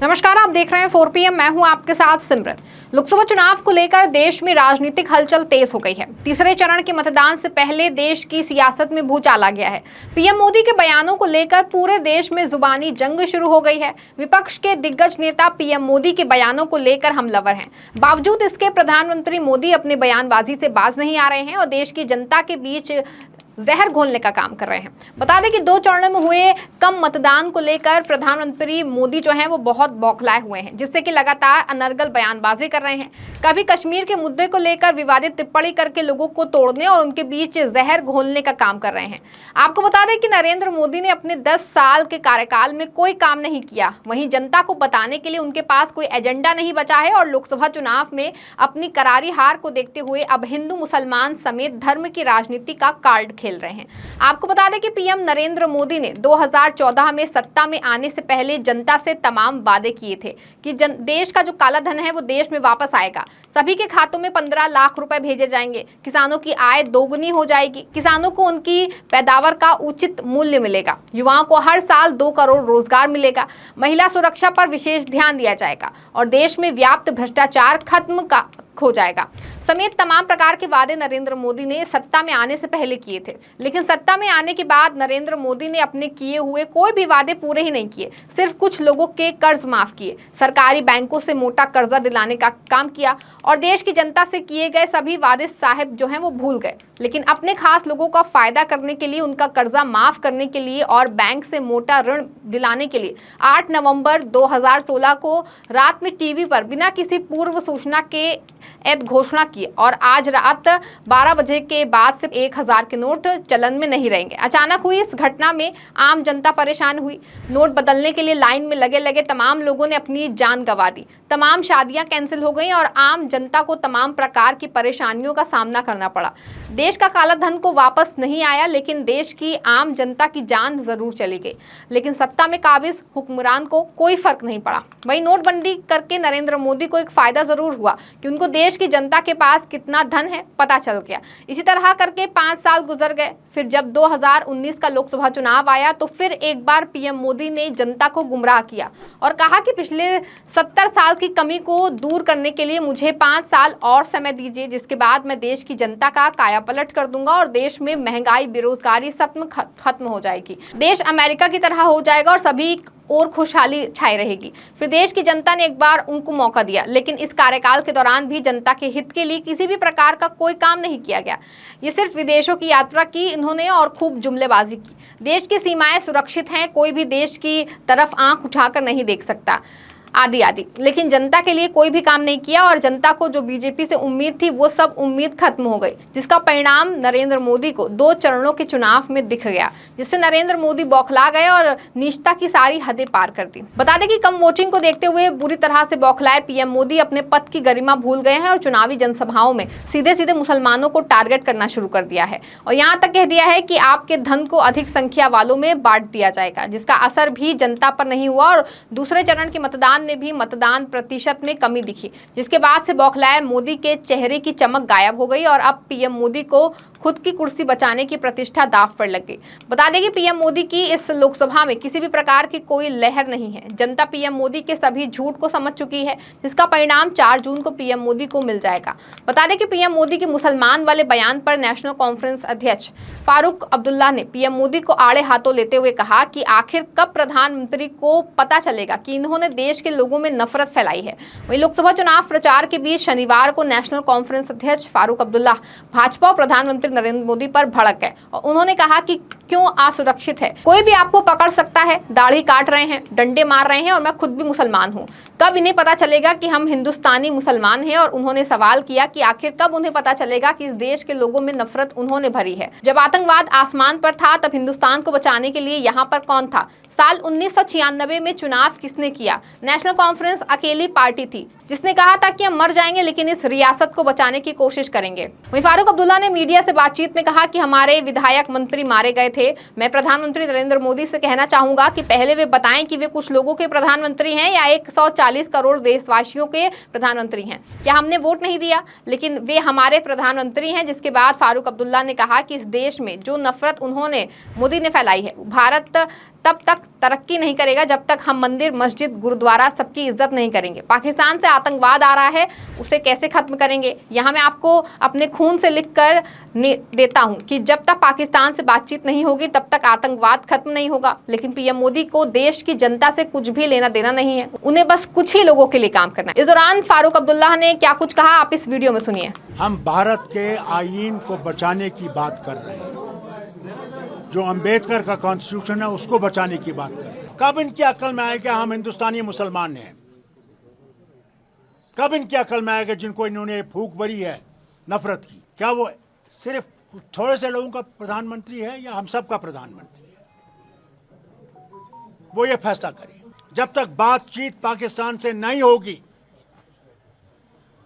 नमस्कार, आप देख रहे हैं 4 PM। मैं हूं आपके साथ सिमरन। लोकसभा चुनाव को लेकर देश में राजनीतिक हलचल तेज हो गई है। तीसरे चरण के मतदान से पहले देश की सियासत में भूचाल आ गया है। पीएम मोदी के बयानों को लेकर पूरे देश में जुबानी जंग शुरू हो गई है। विपक्ष के दिग्गज नेता पीएम मोदी के बयानों को लेकर हमलावर हैं। बावजूद इसके प्रधानमंत्री मोदी अपने बयानबाजी से बाज नहीं आ रहे हैं और देश की जनता के बीच जहर घोलने का काम कर रहे हैं। बता दें कि 2 चरणों में हुए कम मतदान को लेकर प्रधानमंत्री मोदी जो हैं वो बहुत बौखलाए हुए हैं, जिससे कि लगातार अनर्गल बयानबाजी कर रहे हैं। कभी कश्मीर के मुद्दे को लेकर विवादित टिप्पणी करके लोगों को तोड़ने और उनके बीच जहर घोलने का काम कर रहे हैं। आपको बता दें कि नरेंद्र मोदी ने अपने 10 साल के कार्यकाल में कोई काम नहीं किया। वहीं जनता को बताने के लिए उनके पास कोई एजेंडा नहीं बचा है और लोकसभा चुनाव में अपनी करारी हार को देखते हुए अब हिंदू मुसलमान समेत धर्म की राजनीति का कार्ड खेल रहे हैं। आपको बता दें कि पीएम नरेंद्र मोदी ने 2014 में सत्ता में आने से पहले जनता से तमाम वादे किए थे कि देश का जो काला धन है वो देश में वापस आएगा, सभी के खातों में 15 लाख रुपए भेजे जाएंगे, किसानों की आय दोगुनी हो जाएगी, किसानों को उनकी पैदावार का उचित मूल्य मिलेगा, युवाओं को हर साल 2 करोड़ रोजगार मिलेगा, महिला सुरक्षा पर विशेष ध्यान दिया जाएगा और देश में व्याप्त भ्रष्टाचार खत्म हो जाएगा समेत तमाम प्रकार के वादे नरेंद्र मोदी ने सत्ता में आने से पहले किए थे। लेकिन सत्ता में आने के बाद नरेंद्र मोदी ने अपने किए हुए कोई भी वादे पूरे ही नहीं किए। सिर्फ कुछ लोगों के कर्ज माफ किए, सरकारी बैंकों से मोटा कर्जा दिलाने का काम किया और देश की जनता से किए गए सभी वादे साहब जो हैं वो भूल गए। लेकिन अपने खास लोगों का फायदा करने के लिए, उनका कर्जा माफ करने के लिए और बैंक से मोटा ऋण दिलाने के लिए 8 नवंबर 2016 को रात में टीवी पर बिना किसी पूर्व सूचना के घोषणा की और आज रात 12 बजे के बाद से 1000 के नोट चलन में नहीं रहेंगे। अचानक हुई इस घटना में आम जनता परेशान हुई। नोट बदलने के लिए लाइन में लगे लगे तमाम लोगों ने अपनी जान गंवा दी। तमाम शादियां कैंसिल हो गई और आम जनता को तमाम प्रकार की परेशानियों का सामना करना पड़ा। देश का काला धन को वापस नहीं आया, लेकिन देश की आम जनता की जान जरूर चली गई। लेकिन सत्ता में काबिज हुक्मरान को कोई फर्क नहीं पड़ा। वही नोटबंदी करके नरेंद्र मोदी को एक फायदा जरूर हुआ कि उनको देश की जनता के पास कितना धन है पता चल गया। इसी तरह करके 5 साल गुजर गए। फिर जब 2019 का लोकसभा चुनाव आया तो फिर एक बार पीएम मोदी ने जनता को गुमराह किया और कहा कि पिछले 70 साल की कमी को दूर करने के लिए मुझे 5 साल और समय दीजिए, जिसके बाद मैं देश की जनता का कायापलट कर दूंगा और देश में महंगाई, बेरोजगारी सब खत्म हो जाएगी, देश अमेरिका की तरह हो जाएगा और सभी और खुशहाली छाई रहेगी। फिर देश की जनता ने एक बार उनको मौका दिया, लेकिन इस कार्यकाल के दौरान भी जनता के हित के लिए किसी भी प्रकार का कोई काम नहीं किया गया। ये सिर्फ विदेशों की यात्रा की इन्होंने और खूब जुमलेबाजी की। देश की सीमाएं सुरक्षित हैं, कोई भी देश की तरफ आंख उठाकर नहीं देख सकता, आदि आदि। लेकिन जनता के लिए कोई भी काम नहीं किया और जनता को जो बीजेपी से उम्मीद थी वो सब उम्मीद खत्म हो गई, जिसका परिणाम नरेंद्र मोदी को 2 चरणों के चुनाव में दिख गया, जिससे नरेंद्र मोदी बौखला गए और नीचता की सारी हदें पार कर दी। बता दें कि कम वोटिंग को देखते हुए बुरी तरह से बौखलाए पीएम मोदी अपने पद की गरिमा भूल गए हैं और चुनावी जनसभाओं में सीधे सीधे मुसलमानों को टारगेट करना शुरू कर दिया है और यहाँ तक कह दिया है कि आपके धन को अधिक संख्या वालों में बांट दिया जाएगा, जिसका असर भी जनता पर नहीं हुआ और दूसरे चरण के मतदान ने भी मतदान प्रतिशत में कमी दिखी, जिसके बाद से बौखलाए मोदी के चेहरे की चमक गायब हो गई और अब पीएम मोदी को खुद की कुर्सी बचाने की प्रतिष्ठा दांव पर लग गई। बता दें कि पीएम मोदी की इस लोकसभा में किसी भी प्रकार की कोई लहर नहीं है। जनता पीएम मोदी के सभी झूठ को समझ चुकी है, जिसका परिणाम 4 जून को पीएम मोदी को मिल जाएगा। बता दें कि पीएम मोदी के मुसलमान वाले बयान पर नेशनल कॉन्फ्रेंस अध्यक्ष फारूक अब्दुल्ला ने पीएम मोदी को आड़े हाथों लेते हुए कहा कि आखिर कब प्रधानमंत्री को पता चलेगा कि इन्होंने देश के लोगों में नफरत फैलाई है। वहीं लोकसभा चुनाव प्रचार के बीच शनिवार को नेशनल कॉन्फ्रेंस अध्यक्ष फारूक अब्दुल्ला भाजपा और प्रधानमंत्री नरेंद्र मोदी पर भड़क गए और उन्होंने कहा कि क्यों असुरक्षित है, कोई भी आपको पकड़ सकता है, दाढ़ी काट रहे हैं, डंडे मार रहे हैं और मैं खुद भी मुसलमान हूं, कब इन्हें पता चलेगा कि हम हिंदुस्तानी मुसलमान हैं। और उन्होंने सवाल किया कि आखिर कब उन्हें पता चलेगा कि इस देश के लोगों में नफरत उन्होंने भरी है। जब आतंकवाद आसमान पर था तब हिंदुस्तान को बचाने के लिए यहाँ पर कौन था? साल 1996 में चुनाव किसने किया? नेशनल कॉन्फ्रेंस अकेली पार्टी थी जिसने कहा था कि हम मर जाएंगे लेकिन इस रियासत को बचाने की कोशिश करेंगे। वहीं फारूक अब्दुल्ला ने मीडिया से बातचीत में कहा कि हमारे विधायक मंत्री मारे गए थे। मैं प्रधानमंत्री नरेंद्र मोदी से कहना चाहूंगा कि पहले वे बताएं कि वे कुछ लोगों के प्रधानमंत्री हैं या 140 करोड़ देशवासियों के प्रधानमंत्री हैं। क्या हमने वोट नहीं दिया, लेकिन वे हमारे प्रधानमंत्री हैं। जिसके बाद फारूक अब्दुल्ला ने कहा कि इस देश में जो नफरत उन्होंने मोदी ने फैलाई है, भारत तब तक तरक्की नहीं करेगा जब तक हम मंदिर, मस्जिद, गुरुद्वारा सबकी इज्जत नहीं करेंगे। पाकिस्तान से आतंकवाद आ रहा है, उसे कैसे खत्म करेंगे? यहाँ मैं आपको अपने खून से लिख कर देता हूँ कि जब तक पाकिस्तान से बातचीत नहीं होगी तब तक आतंकवाद खत्म नहीं होगा। लेकिन पीएम मोदी को देश की जनता से कुछ भी लेना देना नहीं है, उन्हें बस कुछ ही लोगों के लिए काम करना है। इस दौरान फारूक अब्दुल्ला ने क्या कुछ कहा, आप इस वीडियो में सुनिए। हम भारत के आईन को बचाने की बात कर रहे हैं, जो अंबेडकर का कॉन्स्टिट्यूशन है उसको बचाने की बात कर रहे हैं। कब इनकी अकल में आएगा हम हिंदुस्तानी मुसलमान हैं? कब इनकी अकल में आएगा जिनको इन्होंने फूंक भरी है नफरत की? क्या वो सिर्फ थोड़े से लोगों का प्रधानमंत्री है या हम सब का प्रधानमंत्री है? वो ये फैसला करें। जब तक बातचीत पाकिस्तान से नहीं होगी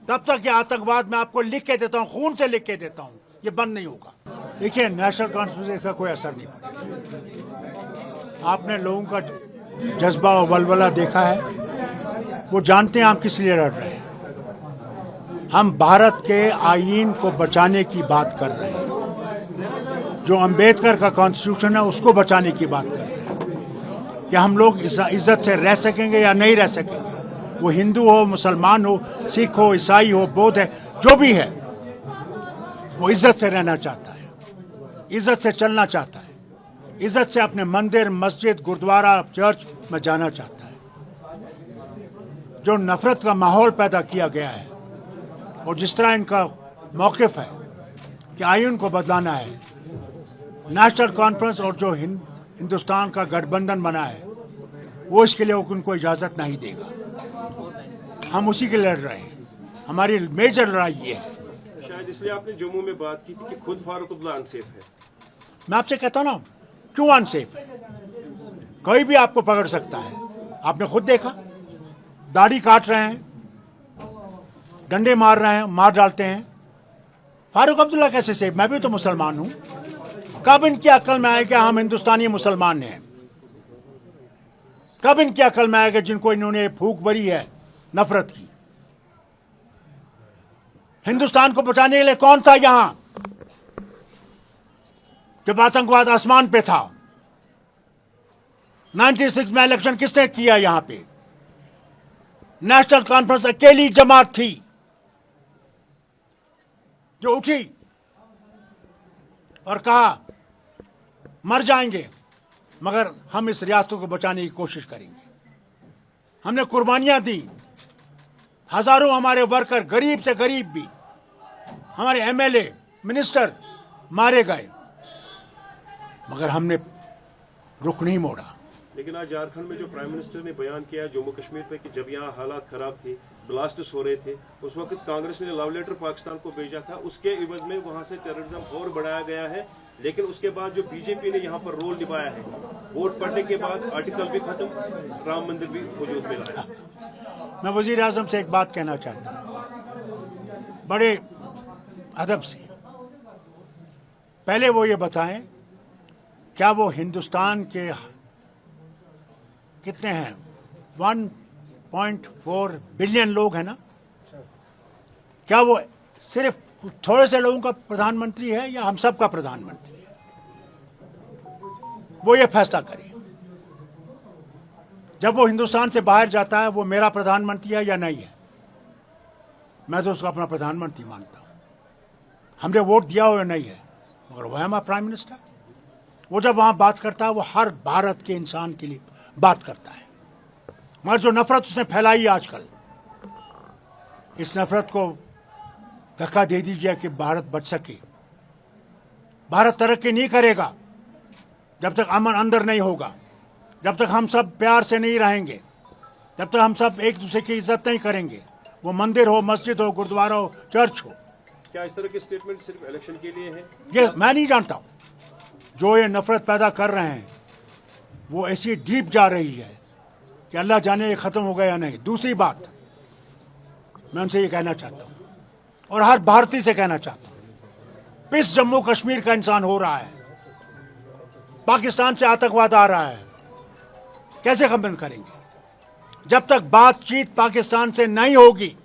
तब तक ये आतंकवाद मैं आपको लिख के देता हूं, खून से लिख के देता हूं, ये बंद नहीं होगा। देखिए, नेशनल कॉन्फ्रेंस का कोई असर नहीं पड़ेगा। आपने लोगों का जज्बा और वलवला देखा है, वो जानते हैं हम किस लिए लड़ रहे हैं। हम भारत के आईन को बचाने की बात कर रहे हैं, जो अंबेडकर का कॉन्स्टिट्यूशन है उसको बचाने की बात कर रहे हैं कि हम लोग इज्जत से रह सकेंगे या नहीं रह सकेंगे। वो हिंदू हो, मुसलमान हो, सिख हो, ईसाई हो, बौद्ध है, जो भी है, वो इज्जत से रहना चाहता है, इज्जत से चलना चाहता है, इज्जत से अपने मंदिर, मस्जिद, गुरुद्वारा, चर्च में जाना चाहता है। जो नफरत का माहौल पैदा किया गया है और जिस तरह इनका मौक़िफ़ है कि आईन को बदलाना है, नेशनल कॉन्फ्रेंस और जो हिंदुस्तान का गठबंधन बना है वो इसके लिए उनको इजाज़त नहीं देगा। हम उसी के लिए लड़ रहे हैं। हमारी मेजर लड़ाई ये है। शायद इसलिए आपने जम्मू में बात की थी कि खुद फारूक अब्दुल्ला अनसेफ है। मैं आपसे कहता हूं ना, क्यों अनसेफ है? कोई भी आपको पकड़ सकता है। आपने खुद देखा, दाढ़ी काट रहे हैं, डंडे मार रहे हैं, मार डालते हैं। फारूक अब्दुल्ला कैसे सेफ? मैं भी तो मुसलमान हूं। कब इनकी अकल में आएगा हम हिंदुस्तानी मुसलमान हैं? कब इनकी अकल में आएगा जिनको इन्होंने फूंक भरी है नफरत की? हिंदुस्तान को बचाने के लिए कौन था यहां जब आतंकवाद आसमान पे था? 96 में इलेक्शन किसने किया? यहां पे नेशनल कॉन्फ्रेंस अकेली जमात थी जो उठी और कहा मर जाएंगे मगर हम इस रियासत को बचाने की कोशिश करेंगे। हमने कुर्बानियां दी, हजारों हमारे वर्कर, गरीब से गरीब भी, हमारे एमएलए, मिनिस्टर मारे गए, मगर हमने रुख नहीं मोड़ा। लेकिन आज झारखंड में जो प्राइम मिनिस्टर ने बयान किया है जम्मू कश्मीर पे कि जब यहाँ हालात खराब थे, ब्लास्ट्स हो रहे थे, उस वक्त कांग्रेस ने लव लेटर पाकिस्तान को भेजा था, उसके इवज में वहां से टेररिज्म और बढ़ाया गया है। लेकिन उसके बाद जो बीजेपी ने यहाँ पर रोल निभाया है, वोट पड़ने के बाद आर्टिकल भी खत्म, राम मंदिर भी वजूद में लाया। मैं वजीर आजम से एक बात कहना चाहता हूं, बड़े अदब से। पहले वो ये बताएं, क्या वो हिंदुस्तान के कितने हैं 1.4 बिलियन लोग हैं ना, क्या वो सिर्फ थोड़े से लोगों का प्रधानमंत्री है या हम सब का प्रधानमंत्री है? वो ये फैसला करे। जब वो हिंदुस्तान से बाहर जाता है वो मेरा प्रधानमंत्री है या नहीं है? मैं तो उसको अपना प्रधानमंत्री मानता हूं। हमने वोट दिया हो या नहीं है, मगर वह है हमारा प्राइम मिनिस्टर। वो जब वहां बात करता है वो हर भारत के इंसान के लिए बात करता है। मगर जो नफरत उसने फैलाई आजकल, इस नफरत को धक्का दे दीजिए कि भारत बच सके। भारत तरक्की नहीं करेगा जब तक अमन अंदर नहीं होगा, जब तक हम सब प्यार से नहीं रहेंगे, जब तक हम सब एक दूसरे की इज्जत नहीं करेंगे। वो मंदिर हो, मस्जिद हो, गुरुद्वारा हो, चर्च हो। क्या इस तरह के स्टेटमेंट सिर्फ इलेक्शन के लिए है? ये मैं नहीं जानता हूं। जो ये नफरत पैदा कर रहे हैं वो ऐसी डीप जा रही है कि अल्लाह जाने ये खत्म हो गया या नहीं। दूसरी बात मैं उनसे ये कहना चाहता हूं और हर भारतीय से कहना चाहता हूं, पिस जम्मू कश्मीर का इंसान हो रहा है, पाकिस्तान से आतंकवाद आ रहा है, कैसे खत्म करेंगे? जब तक बातचीत पाकिस्तान से नहीं होगी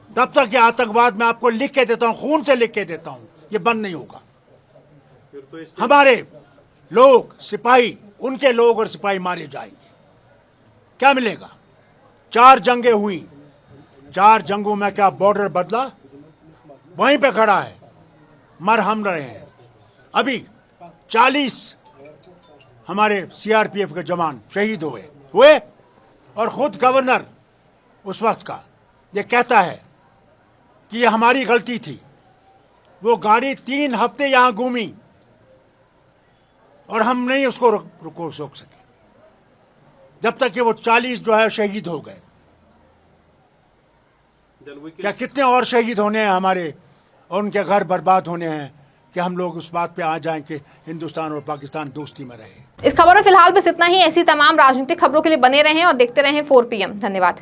तब तक ये आतंकवाद मैं आपको लिख के देता हूं, खून से लिख के देता हूं, ये बंद नहीं होगा। फिर तो हमारे लोग सिपाही, उनके लोग और सिपाही मारे जाएंगे, क्या मिलेगा? 4 जंगें हुई, 4 जंगों में क्या बॉर्डर बदला? वहीं पे खड़ा है, मर हम रहे हैं। अभी 40 हमारे सीआरपीएफ के जवान शहीद हुए और खुद गवर्नर उस वक्त का ये कहता है कि ये हमारी गलती थी। वो गाड़ी 3 हफ्ते यहां घूमी और हम नहीं उसको रोक सके जब तक कि वो 40 जो है शहीद हो गए। क्या कितने और शहीद होने हैं हमारे और उनके घर बर्बाद होने हैं कि हम लोग उस बात पे आ जाएं कि हिंदुस्तान और पाकिस्तान दोस्ती में रहे। इस खबर में फिलहाल बस इतना ही। ऐसी तमाम राजनीतिक खबरों के लिए बने रहें और देखते रहें 4PM। धन्यवाद।